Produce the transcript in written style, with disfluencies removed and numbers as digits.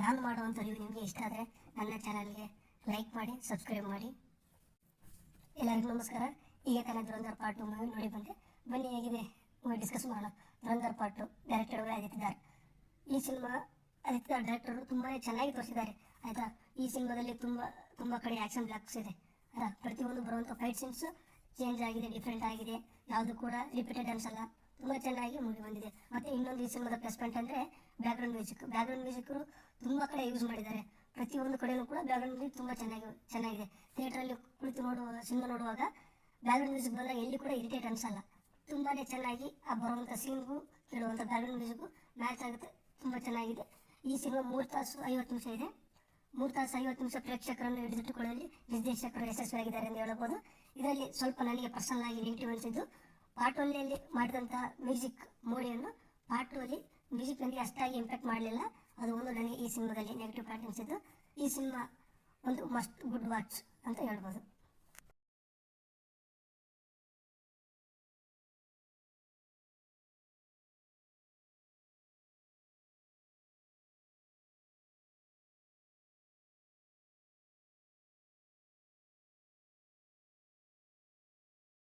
ನಾನು ಮಾಡುವಂಥ ರಿವ್ಯೂ ನಿಮಗೆ ಇಷ್ಟ ಆದರೆ ನನ್ನ ಚಾನಲ್ಗೆ ಲೈಕ್ ಮಾಡಿ, ಸಬ್ಸ್ಕ್ರೈಬ್ ಮಾಡಿ. ಎಲ್ಲರಿಗೂ ನಮಸ್ಕಾರ. ಈಗ ತಾನೇ ಧುರಂಧರ್ ಪಾರ್ಟ್ 2 ಮೂವಿ ನೋಡಿ ಬಂದೆ. ಬನ್ನಿ ಹೇಗಿದೆ ಮೂವಿ ಡಿಸ್ಕಸ್ ಮಾಡೋಣ. ಧುರಂಧರ್ ಪಾರ್ಟ್ 2 ಡೈರೆಕ್ಟರ್ ಆದಿತ್ಯದಾರ್. ಈ ಸಿನಿಮಾ ಆದಿತ್ಯದಾರ್ ಡೈರೆಕ್ಟರು ತುಂಬಾ ಚೆನ್ನಾಗಿ ತೋರಿಸಿದ್ದಾರೆ ಆಯಿತಾ. ಈ ಸಿನಿಮಾದಲ್ಲಿ ತುಂಬ ಕಡೆ ಆ್ಯಕ್ಷನ್ ಬ್ಲಾಕ್ಸ್ ಇದೆ ಆಯಿತಾ. ಪ್ರತಿಯೊಂದು ಬರುವಂಥ ಫೈಟ್ ಸೀನ್ಸ್ ಚೇಂಜ್ ಆಗಿದೆ, ಡಿಫ್ರೆಂಟ್ ಆಗಿದೆ, ಯಾವುದು ಕೂಡ ರಿಪೀಟೆಡ್ ಅನ್ಸಲ್ಲ. ತುಂಬ ಚೆನ್ನಾಗಿ ಮೂವಿ ಬಂದಿದೆ. ಮತ್ತು ಇನ್ನೊಂದು ಈ ಸಿನಿಮಾದ ಪ್ಲಸ್ ಪಾಯಿಂಟ್ ಅಂದರೆ ಬ್ಯಾಕ್ಗ್ರೌಂಡ್ ಮ್ಯೂಸಿಕ್ ತುಂಬ ಕಡೆ ಯೂಸ್ ಮಾಡಿದ್ದಾರೆ. ಪ್ರತಿಯೊಂದು ಕಡೆಯೂ ಕೂಡ ಬ್ಯಾಕ್ಗ್ರೌಂಡ್ ಮ್ಯೂಸಿಕ್ ತುಂಬ ಚೆನ್ನಾಗಿದೆ. ಥಿಯೇಟ್ರಲ್ಲಿ ಕುಳಿತು ಸಿನಿಮಾ ನೋಡುವಾಗ ಬ್ಯಾಕ್ಗ್ರೌಂಡ್ ಮ್ಯೂಸಿಕ್ ಬಂದಾಗ ಎಲ್ಲಿ ಕೂಡ ಇರಿಟೇಟ್ ಅನ್ಸಲ್ಲ. ತುಂಬಾ ಚೆನ್ನಾಗಿ ಆ ಬರುವಂಥ ಸೀನ್ಗೂ ಕೇಳುವಂಥ ಬ್ಯಾಕ್ಗ್ರೌಂಡ್ ಮ್ಯೂಸಿಕ್ಕು ಮ್ಯಾಚ್ ಆಗುತ್ತೆ. ತುಂಬ ಚೆನ್ನಾಗಿದೆ. ಈ ಸಿನಿಮಾ 3 ತಾಸು 50 ನಿಮಿಷ ಇದೆ. 3 ತಾಸು 50 ನಿಮಿಷ ಪ್ರೇಕ್ಷಕರನ್ನು ಹಿಡಿದಿಟ್ಟುಕೊಳ್ಳಲು ನಿರ್ದೇಶಕರು ಯಶಸ್ವಿಯಾಗಿದ್ದಾರೆ ಎಂದು ಹೇಳಬಹುದು. ಇದರಲ್ಲಿ ಸ್ವಲ್ಪ ನನಗೆ ಪರ್ಸನಲ್ ಆಗಿ ನೆಗೆಟಿವ್ ಅನಿಸಿದ್ದು, ಪಾರ್ಟ್ 1 ಮಾಡಿದಂಥ ಮ್ಯೂಸಿಕ್ ಮೋಡಿಯನ್ನು ಪಾರ್ಟ್ 2 ಮ್ಯೂಸಿಕ್ ನನಗೆ ಅಷ್ಟಾಗಿ ಇಂಪ್ಯಾಕ್ಟ್ ಮಾಡಲಿಲ್ಲ. ಅದು ಒಂದು ನನಗೆ ಈ ಸಿನಿಮಾದಲ್ಲಿ ನೆಗೆಟಿವ್ ಪಾಯಿಂಟ್ ಅನಿಸಿದ್ದು. ಈ ಸಿನಿಮಾ ಒಂದು ಮಸ್ಟ್ ಗುಡ್ ವಾಚ್ ಅಂತ ಹೇಳ್ಬೋದು.